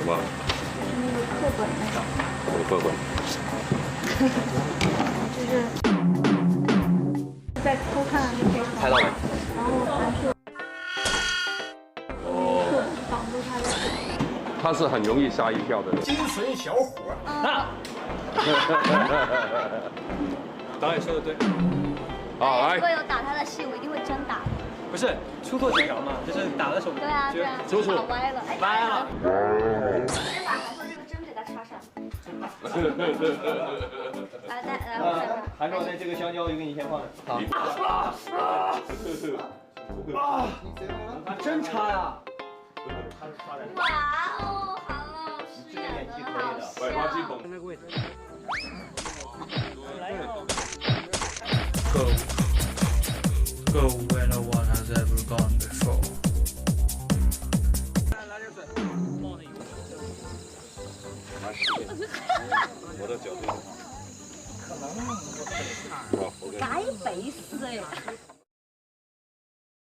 么？那个课本那种。什么课本？就是在偷看那些拍到没？然后还是课本挡住他的手。他是很容易吓一跳的人。精神小伙啊！导演说的对。好，如果来，有打他的戏，我一定会真打。不是出错几条嘛，就是打的手。对啊，对啊，出打歪了，哎，歪了。先把韩国这个针给它插上。来，我再把。韩国的这个香蕉我就给你先放着。好。真插呀！哇哦，韩老师演的好像。那个位置。 Go where no one has ever gone before. 拿点水。我的脚对。解肥死哎！